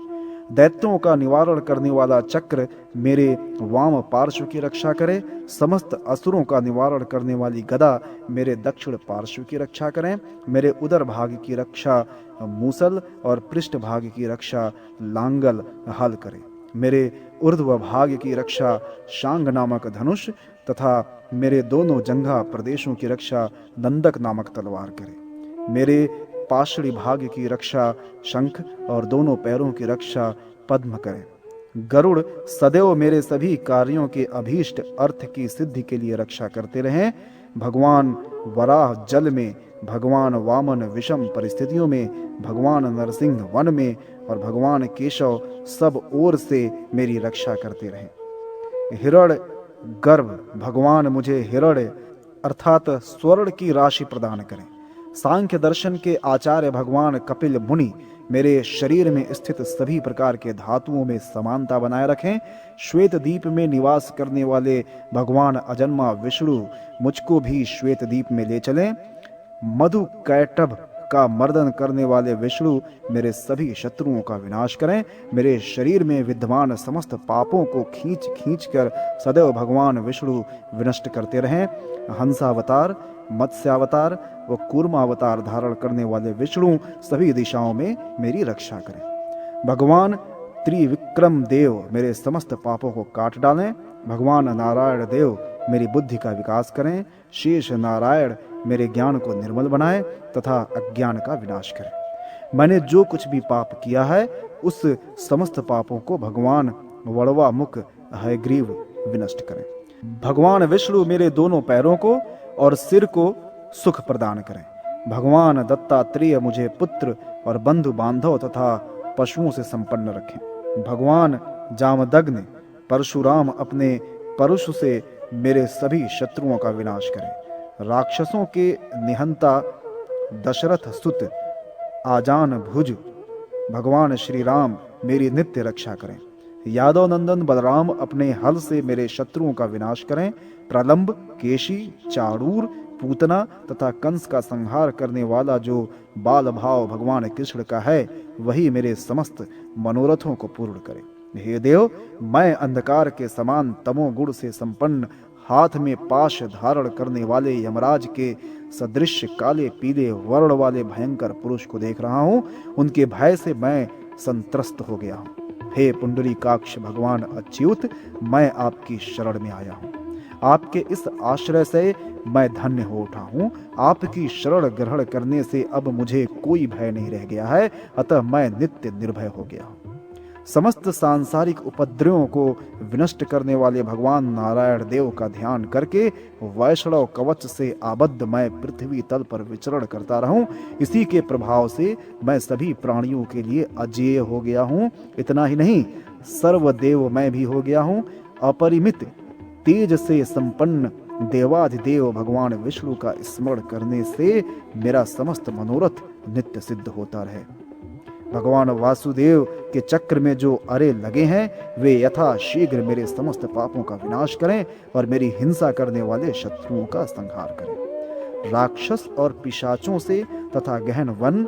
दैत्यों का निवारण करने वाला चक्र मेरे वाम पार्श्व की रक्षा करे, समस्त असुरों का निवारण करने वाली गदा मेरे दक्षिण पार्श्व की रक्षा करें, मेरे उदर भाग की रक्षा मूसल और पृष्ठ भाग की रक्षा लांगल हल करे, मेरे ऊर्ध्व भाग की रक्षा शांग नामक धनुष तथा मेरे दोनों जंघा प्रदेशों की रक्षा नंदक नामक तलवार करे, मेरे पाशड़ी भाग की रक्षा शंख और दोनों पैरों की रक्षा पद्म करें। गरुड़ सदैव मेरे सभी कार्यों के अभीष्ट अर्थ की सिद्धि के लिए रक्षा करते रहें। भगवान वराह जल में, भगवान वामन विषम परिस्थितियों में, भगवान नरसिंह वन में और भगवान केशव सब ओर से मेरी रक्षा करते रहें। हिरण्य गर्भ भगवान मुझे हिरण्य अर्थात स्वर्ण की राशि प्रदान करें। सांख्य दर्शन के आचार्य भगवान कपिल मुनि मेरे शरीर में स्थित सभी प्रकार के धातुओं में समानता बनाए रखें। श्वेत द्वीप में निवास करने वाले भगवान अजन्मा विष्णु मुझको भी श्वेत द्वीप में ले चलें। मधु कैटभ का मर्दन करने वाले विष्णु मेरे सभी शत्रुओं का विनाश करें। मेरे शरीर में विद्यमान समस्त पापों को खींच खींच कर सदैव भगवान विष्णु विनष्ट करते रहें। हंसावतार, मत्स्यावतार व कूर्मावतार धारण करने वाले विष्णु सभी दिशाओं में मेरी रक्षा करें। भगवान त्रिविक्रम देव मेरे समस्त पापों को काट डालें। भगवान नारायण देव मेरी बुद्धि का विकास करें। शेष नारायण मेरे ज्ञान को निर्मल बनाए तथा अज्ञान का विनाश करें। मैंने जो कुछ भी पाप किया है उस समस्त पापों को भगवान वड़वा मुख हयग्रीव विनष्ट करें। भगवान विष्णु मेरे दोनों पैरों को और सिर को सुख प्रदान करें। भगवान दत्तात्रेय मुझे पुत्र और बंधु बांधव तथा पशुओं से संपन्न रखें। भगवान जामदग्नि परशुराम अपने परशु से मेरे सभी शत्रुओं का विनाश करें। राक्षसों के निहंता दशरथ सुत आजान भुज भगवान श्री राम मेरी नित्य रक्षा करें। यादव नंदन बलराम अपने हल से मेरे शत्रुओं का विनाश करें। प्रलंब, केशी, चारूर, पूतना तथा कंस का संहार करने वाला जो बाल भाव भगवान कृष्ण का है वही मेरे समस्त मनोरथों को पूर्ण करे। हे देव, मैं अंधकार के समान तमोगुण से संपन्न हाथ में पाश धारण करने वाले यमराज के सदृश काले पीले वर्ण वाले भयंकर पुरुष को देख रहा हूँ। उनके भय से मैं संत्रस्त हो गया हूँ। हे पुंडरीकाक्ष भगवान अच्युत, मैं आपकी शरण में आया हूँ। आपके इस आश्रय से मैं धन्य हो उठा हूँ। आपकी शरण ग्रहण करने से अब मुझे कोई भय नहीं रह गया है, अतः मैं नित्य निर्भय हो गया हूँ। समस्त सांसारिक उपद्रवों को विनष्ट करने वाले भगवान नारायण देव का ध्यान करके वैष्णव कवच से आबद्ध मैं पृथ्वी तल पर विचरण करता रहूं। इसी के प्रभाव से मैं सभी प्राणियों के लिए अजेय हो गया हूं। इतना ही नहीं, सर्वदेव मैं भी हो गया हूं। अपरिमित तेज से संपन्न देवाधिदेव भगवान विष्णु का स्मरण करने से मेरा समस्त मनोरथ नित्य सिद्ध होता रहे। भगवान वासुदेव के चक्र में जो अरे लगे हैं वे यथा शीघ्र मेरे समस्त पापों का विनाश करें और मेरी हिंसा करने वाले शत्रुओं का संहार करें। राक्षस और पिशाचों से तथा गहन वन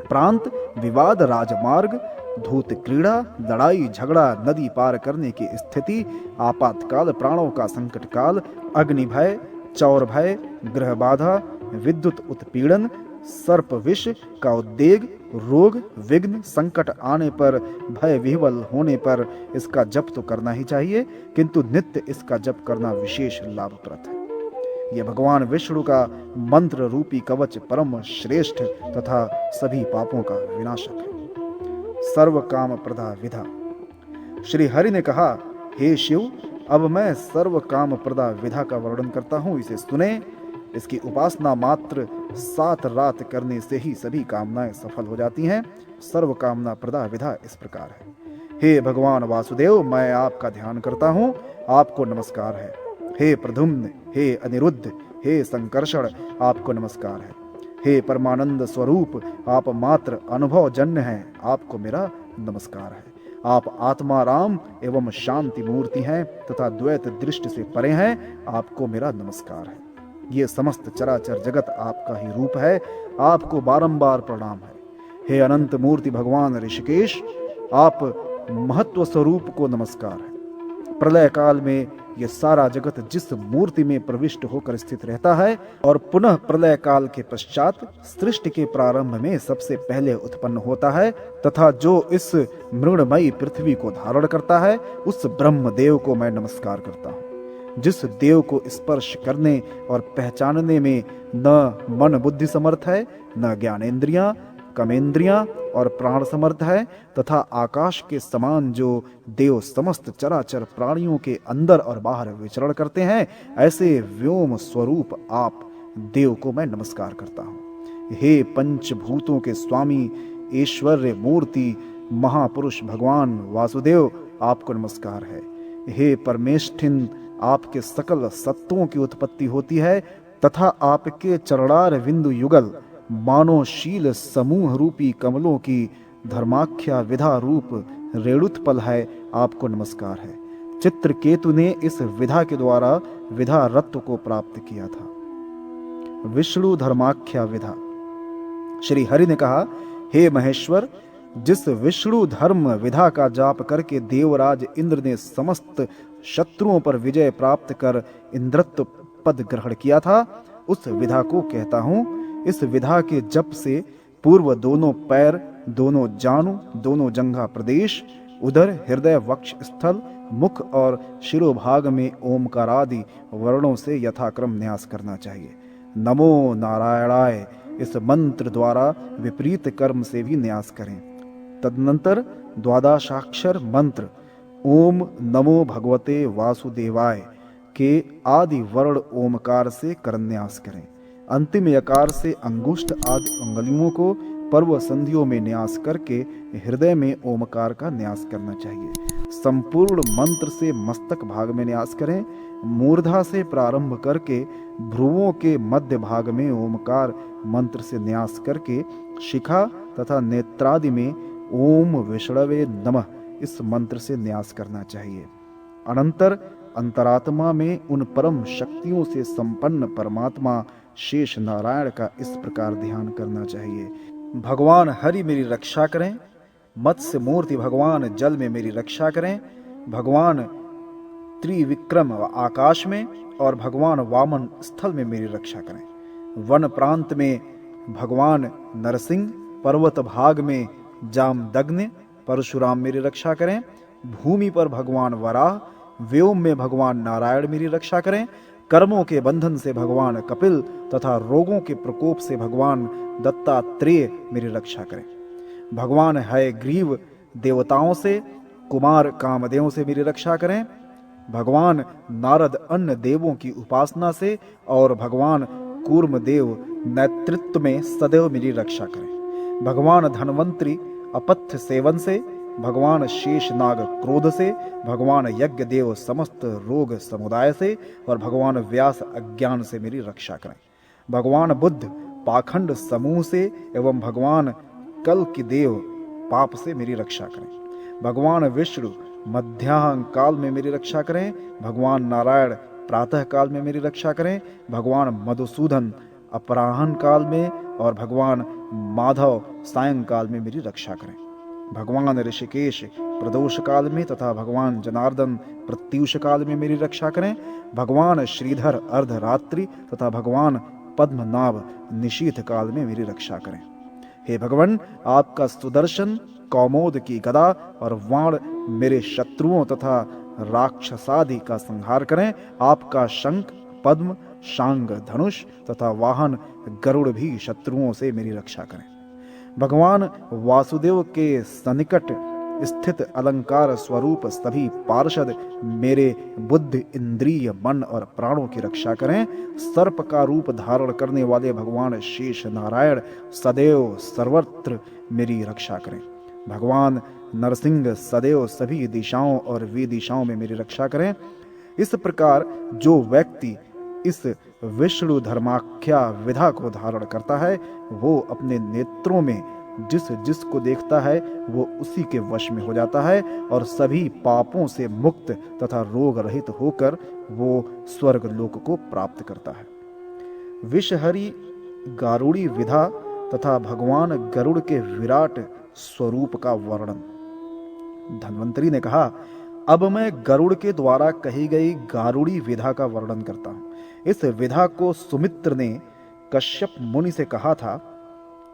प्रांत, विवाद, राजमार्ग, धूत क्रीड़ा, लड़ाई झगड़ा, नदी पार करने की स्थिति, आपातकाल, प्राणों का संकट काल, अग्नि भय, चौर भय, ग्रह बाधा, विद्युत उत्पीड़न, सर्प विष का उद्वेग, रोग, विघ्न, संकट आने पर, भय विह्वल होने पर इसका जप तो करना ही चाहिए, किंतु नित्य इसका जप करना विशेष लाभप्रद है। यह भगवान विष्णु का मंत्र रूपी कवच परम श्रेष्ठ तथा सभी पापों का विनाशक है। सर्व काम प्रदा विधा। श्री हरि ने कहा, हे शिव, अब मैं सर्व काम प्रदा विधा का वर्णन करता हूँ, इसे सुने। इसकी उपासना मात्र 7 रात करने से ही सभी कामनाएं सफल हो जाती हैं। सर्व कामना प्रदा विधा इस प्रकार है। हे भगवान वासुदेव, मैं आपका ध्यान करता हूँ, आपको नमस्कार है। हे प्रद्युम्न, हे अनिरुद्ध, हे संकर्षण, आपको नमस्कार है। हे परमानंद स्वरूप, आप मात्र अनुभव जन्य हैं, आपको मेरा नमस्कार है। आप आत्मा राम एवं शांति मूर्ति हैं तथा द्वैत दृष्टि से परे हैं, आपको मेरा नमस्कार है। ये समस्त चराचर जगत आपका ही रूप है, आपको बारंबार प्रणाम है। हे अनंत मूर्ति भगवान ऋषिकेश, आप महत्व स्वरूप को नमस्कार है। प्रलय काल में यह सारा जगत जिस मूर्ति में प्रविष्ट होकर स्थित रहता है और पुनः प्रलय काल के पश्चात सृष्टि के प्रारंभ में सबसे पहले उत्पन्न होता है तथा जो इस मृणमयी पृथ्वी को धारण करता है, उस ब्रह्म देव को मैं नमस्कार करता हूँ। जिस देव को स्पर्श करने और पहचानने में न मन बुद्धि समर्थ है, न ज्ञानेन्द्रियां, कमेंद्रियां और प्राण समर्थ है, तथा आकाश के समान जो देव समस्त चराचर प्राणियों के अंदर और बाहर विचरण करते हैं, ऐसे व्योम स्वरूप आप देव को मैं नमस्कार करता हूँ। हे पंचभूतों के स्वामी, ऐश्वर्य मूर्ति, महापुरुष भगवान वासुदेव, आपको नमस्कार है। हे परमेष्ठिन, आपके सकल सत्वों की उत्पत्ति होती है तथा आपके चरणार बिंदु युगल मानो शील समूह रूपी कमलों की धर्माख्या विधा रूप रेणुत्पल है, आपको नमस्कार है। चित्रकेतु ने इस विधा के द्वारा विधा रत्व को प्राप्त किया था। विष्णु धर्माख्या विधा। श्री हरि ने कहा, हे महेश्वर, जिस विष्णु धर्म विधा का जाप करके देवराज इंद्र ने समस्त शत्रुओं पर विजय प्राप्त कर इंद्रत्व पद ग्रहण किया था, उस विधा को कहता हूँ। इस विधा के जप से पूर्व दोनों पैर, दोनों जानु, दोनों जंघा प्रदेश, उदर, हृदय, वक्ष स्थल, मुख और शिरोभाग में ओमकार आदि वर्णों से यथाक्रम न्यास करना चाहिए। नमो नारायणाय इस मंत्र द्वारा विपरीत कर्म से भी न्यास करें। तदनंतर द्वादशाक्षर मंत्र ओम नमो भगवते वासुदेवाय के आदि वर्ण ओमकार से करन्यास करें। अंतिम यकार से अंगुष्ठ आदि अंगुलियों को पर्व संधियों में न्यास करके हृदय में ओमकार का न्यास करना चाहिए। संपूर्ण मंत्र से मस्तक भाग में न्यास करें। मूर्धा से प्रारंभ करके भ्रुवों के मध्य भाग में ओमकार मंत्र से न्यास करके शिखा तथा नेत्रादि में ओम विष्णवे नमः इस मंत्र से न्यास करना चाहिए। अनंतर अंतरात्मा में उन परम शक्तियों से संपन्न परमात्मा शेष नारायण का इस प्रकार ध्यान करना चाहिए। भगवान हरि मेरी रक्षा करें, मत्स्य मूर्ति भगवान जल में मेरी रक्षा करें, भगवान त्रिविक्रम आकाश में और भगवान वामन स्थल में मेरी रक्षा करें। वन प्रांत में भगवान नरसिंह, पर्वत भाग में जामदग्नि परशुराम मेरी रक्षा करें, भूमि पर भगवान वराह, व्योम में भगवान नारायण मेरी रक्षा करें, कर्मों के बंधन से भगवान कपिल तथा रोगों के प्रकोप से भगवान दत्तात्रेय मेरी रक्षा करें। भगवान हयग्रीव देवताओं से, कुमार कामदेव से मेरी रक्षा करें। भगवान नारद अन्य देवों की उपासना से और भगवान कूर्मदेव नेतृत्व में सदैव मेरी रक्षा करें। भगवान धन्वंतरी अपथ्य सेवन से, भगवान शेषनाग क्रोध से, भगवान यज्ञ देव समस्त रोग समुदाय से और भगवान व्यास अज्ञान से मेरी रक्षा करें। भगवान बुद्ध पाखंड समूह से एवं भगवान कल की देव पाप से मेरी रक्षा करें। भगवान विष्णु मध्याह्न काल में मेरी रक्षा करें। भगवान नारायण प्रातः काल में मेरी रक्षा करें। भगवान मधुसूदन अपराह्न काल में और भगवान माधव सायंकाल में मेरी रक्षा करें। भगवान ऋषिकेश प्रदोष काल में तथा भगवान जनार्दन प्रत्यूष काल में मेरी रक्षा करें। भगवान श्रीधर अर्धरात्रि तथा भगवान पद्मनाभ निशीथ काल में मेरी रक्षा करें। हे भगवान, आपका सुदर्शन, कौमोद की गदा और वाण मेरे शत्रुओं तथा राक्षसादि का संहार करें। आपका शंख, पद्म, शांग, धनुष तथा वाहन गरुड़ भी शत्रुओं से मेरी रक्षा करें। भगवान वासुदेव के सन्निकट स्थित अलंकार स्वरूप सभी पार्षद मेरे बुद्धि, इंद्रिय, मन और प्राणों की रक्षा करें। सर्प का रूप धारण करने वाले भगवान शेष नारायण सदैव सर्वत्र मेरी रक्षा करें। भगवान नरसिंह सदैव सभी दिशाओं और विदिशाओं में मेरी रक्षा करें। इस प्रकार जो व्यक्ति इस विष्णु धर्माख्या विधा को धारण करता है, वो अपने नेत्रों में जिस जिसको देखता है वो उसी के वश में हो जाता है और सभी पापों से मुक्त तथा रोग रहित होकर वो स्वर्ग लोक को प्राप्त करता है। विषहरी गारुड़ी विधा तथा भगवान गरुड़ के विराट स्वरूप का वर्णन। धन्वंतरी ने कहा, अब मैं गरुड़ के द्वारा कही गई गारुड़ी विधा का वर्णन करता हूं। इस विधा को सुमित्र ने कश्यप मुनि से कहा था।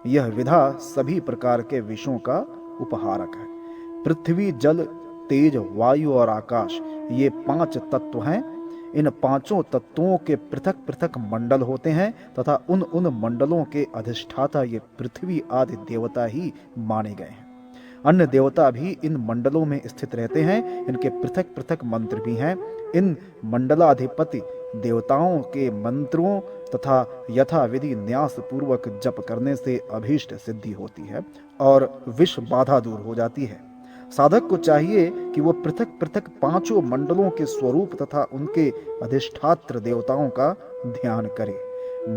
यह विधा सभी प्रकार के विषयों का उपहारक है। पृथ्वी, जल, तेज, वायु और आकाश, ये 5 तत्व हैं। इन पांचों तत्वों के पृथक पृथक मंडल होते हैं तथा उन मंडलों के अधिष्ठाता ये पृथ्वी आदि देवता ही माने गए हैं। अन्य देवता भी इन मंडलों में स्थित रहते हैं। इनके पृथक पृथक मंत्र भी हैं। इन मंडलाधिपति देवताओं के मंत्रों तथा यथा विधि न्यास पूर्वक जप करने से अभीष्ट सिद्धि होती है और विष बाधा दूर हो जाती है। साधक को चाहिए कि वो पृथक पृथक 5 मंडलों के स्वरूप तथा उनके अधिष्ठात्र देवताओं का ध्यान करे।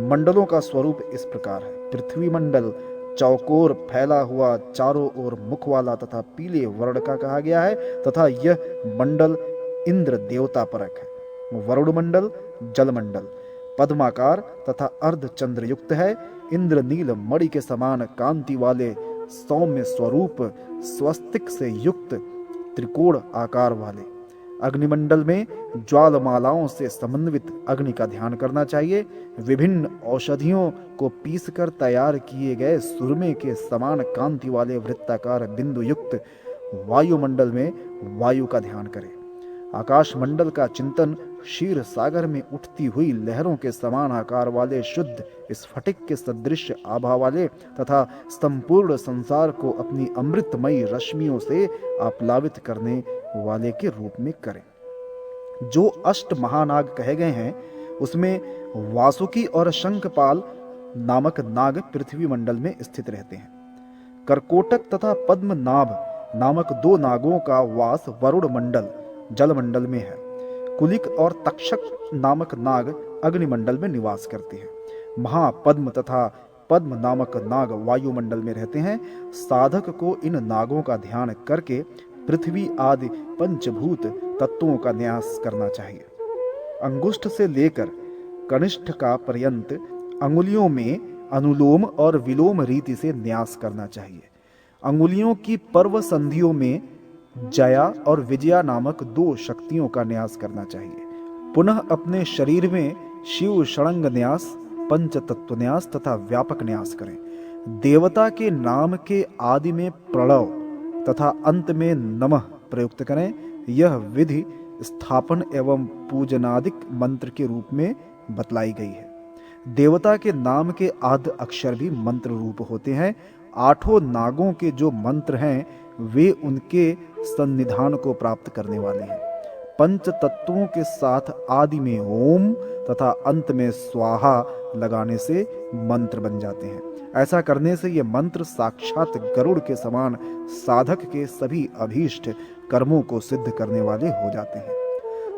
मंडलों का स्वरूप इस प्रकार है। पृथ्वी मंडल चौकोर फैला हुआ, चारों ओर मुख वाला तथा पीले वर्ण का कहा गया है तथा यह मंडल इंद्र देवता परक है। वरुण मंडल जल मंडल पद्माकार तथा अर्ध चंद्र युक्त है। इंद्र नील मणि के समान कांति वाले, सौम्य स्वरूप, स्वस्तिक से युक्त, त्रिकोण आकार वाले। अग्निमंडल में ज्वालमालाओं से समन्वित अग्नि का ध्यान करना चाहिए। विभिन्न औषधियों को पीसकर तैयार किए गए सुरमे के समान कांति वाले वृत्ताकार बिंदु युक्त वायुमंडल में वायु का ध्यान करें। आकाश मंडल का चिंतन क्षीर सागर में उठती हुई लहरों के समान आकार वाले, शुद्ध स्फटिक के सदृश आभा वाले तथा संपूर्ण संसार को अपनी अमृतमयी रश्मियों से आप्लावित करने वाले के रूप में करें। जो 8 महानाग कहे गए हैं उसमें वासुकी और शंखपाल नामक नाग पृथ्वी मंडल में स्थित रहते हैं। करकोटक तथा पद्मनाभ नामक 2 नागों का वास वरुण मंडल जल मंडल में है। कुलिक और तक्षक नामक नाग अग्निमंडल में निवास करते हैं। महापद्म तथा पद्म नामक नाग वायुमंडल में रहते हैं। साधक को इन नागों का ध्यान करके पृथ्वी आदि पंचभूत तत्वों का न्यास करना चाहिए। अंगुष्ठ से लेकर कनिष्ठ का पर्यंत अंगुलियों में अनुलोम और विलोम रीति से न्यास करना चाहिए। अंगुलियों की पर्व संधियों में जया और विजया नामक 2 शक्तियों का न्यास करना चाहिए। पुनः अपने शरीर में शिव षडंग न्यास, पंच तत्व न्यास तथा व्यापक न्यास करें। देवता के नाम के आदि में प्रणव तथा अंत में नमः प्रयुक्त करें। यह विधि स्थापन एवं पूजनादिक मंत्र के रूप में बतलाई गई है। देवता के नाम के आद्य अक्षर भी मंत्र रूप होते हैं। 8 नागों के जो मंत्र हैं वे उनके सन्निधान को प्राप्त करने वाले हैं। पंच तत्वों के साथ आदि में ओम तथा अंत में स्वाहा लगाने से मंत्र बन जाते हैं। ऐसा करने से ये मंत्र साक्षात गरुड़ के समान साधक के सभी अभीष्ट कर्मों को सिद्ध करने वाले हो जाते हैं।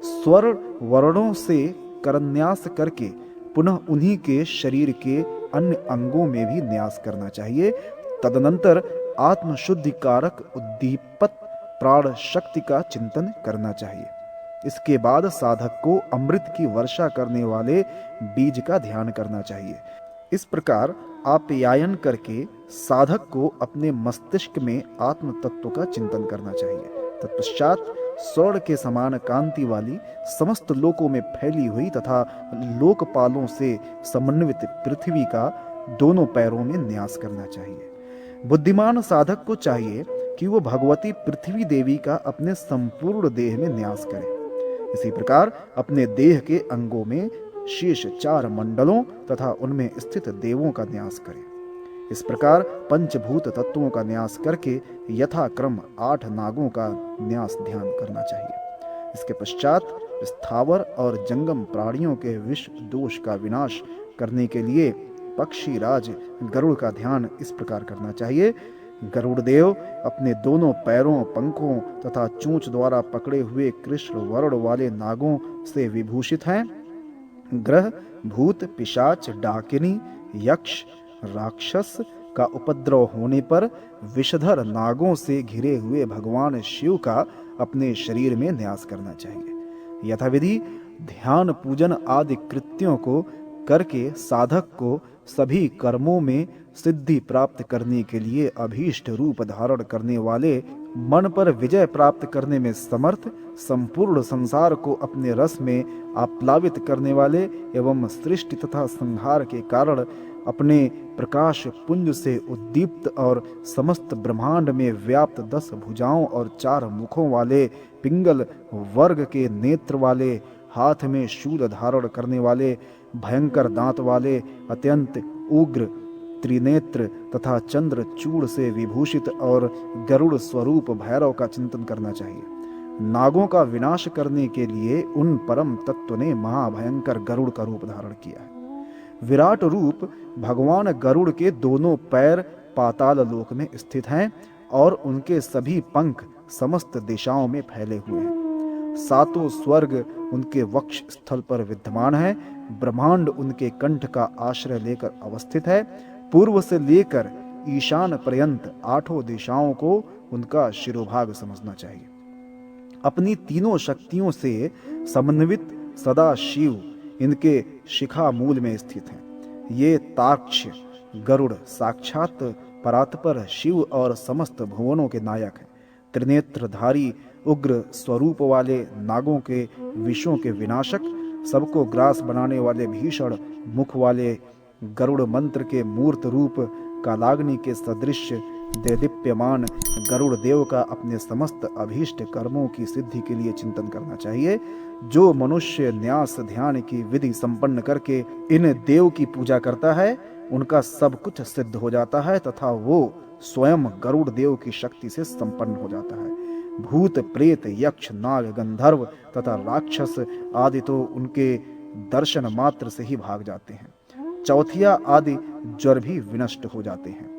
स्वर वर्णों से करन्यास करके पुनः उन्हीं के शरीर के अन्य अंगों में भी न्यास करना चाहिए। तदनंतर आत्मशुद्धि कारक उद्दीपक प्राण शक्ति का चिंतन करना चाहिए। इसके बाद साधक को अमृत की वर्षा करने वाले बीज का ध्यान करना चाहिए। इस प्रकार आप्यायन करके साधक को अपने मस्तिष्क में आत्म तत्व का चिंतन करना चाहिए। तत्पश्चात स्वर्ण के समान कांति वाली समस्त लोकों में फैली हुई तथा लोकपालों से समन्वित पृथ्वी का दोनों पैरों में न्यास करना चाहिए। बुद्धिमान साधक को चाहिए कि वो भगवती पृथ्वी देवी का अपने संपूर्ण देह में न्यास करे। इसी प्रकार अपने देह के अंगों में शेष 4 मंडलों तथा उनमें स्थित देवों का न्यास करे। इस प्रकार पंचभूत तत्वों का न्यास करके यथाक्रम 8 नागों का न्यास ध्यान करना चाहिए। इसके पश्चात स्थावर और जंगम प्राणियों के विष दोष का विनाश करने के लिए पक्षी राज गरुड़ का ध्यान इस प्रकार करना चाहिए। गरुड़ देव अपने दोनों पैरों, पंखों तथा चोंच द्वारा पकड़े हुए कृष्ण वर्ण वाले नागों से विभूषित हैं। ग्रह, भूत, पिशाच, डाकिनी, यक्ष, राक्षस का उपद्रव होने पर विषधर नागों से घिरे हुए भगवान शिव का अपने शरीर में न्यास करना चाहिए। यथाविधि ध्यान, पूजन आदि कृत्यों को करके साधक को सभी कर्मों में सिद्धि प्राप्त करने के लिए अभीष्ट रूप धारण करने वाले, मन पर विजय प्राप्त करने में समर्थ, संपूर्ण संसार को अपने रस में आप्लावित करने वाले एवं सृष्टि तथा संहार के कारण अपने प्रकाश पुंज से उद्दीप्त और समस्त ब्रह्मांड में व्याप्त 10 भुजाओं और 4 मुखों वाले पिंगल वर्ग के नेत्र वाले, हाथ में शूल धारण करने वाले, भयंकर दांत वाले, अत्यंत उग्र त्रिनेत्र तथा चंद्र चूड़ से विभूषित और गरुड़ स्वरूप भैरव का चिंतन करना चाहिए। नागों का विनाश करने के लिए उन परम तत्व ने महाभयंकर गरुड़ का रूप धारण किया है। विराट रूप भगवान गरुड़ के दोनों पैर पाताल लोक में स्थित हैं और उनके सभी पंख समस्त दिशाओं में फैले हुए हैं। 7 स्वर्ग उनके वक्ष स्थल पर विद्यमान है। ब्रह्मांड उनके कंठ का आश्रय लेकर अवस्थित है। पूर्व से लेकर ईशान पर्यंत 8 दिशाओं को उनका शिरोभाग समझना चाहिए। अपनी तीनों शक्तियों से समन्वित सदा शिव इनके शिखा मूल में स्थित हैं। ये ताक्ष गरुड़ साक्षात परात्पर शिव और समस्त भुवनों के नायक हैं। त्रिनेत्रधारी उग्र स्वरूप वाले नागों के विषों के विनाशक, सबको ग्रास बनाने वाले भीषण मुख वाले गरुड़ मंत्र के मूर्त रूप कालाग्नि के सदृश देदीप्यमान गरुड़ देव का अपने समस्त अभीष्ट कर्मों की सिद्धि के लिए चिंतन करना चाहिए। जो मनुष्य न्यास ध्यान की विधि संपन्न करके इन देव की पूजा करता है, उनका सब कुछ सिद्ध हो जाता है तथा वो स्वयं गरुड़ देव की शक्ति से संपन्न हो जाता है। भूत, प्रेत, यक्ष, नाग, गंधर्व तथा राक्षस आदि तो उनके दर्शन मात्र से ही भाग जाते हैं। चौथिया आदि ज्वर भी विनष्ट हो जाते हैं।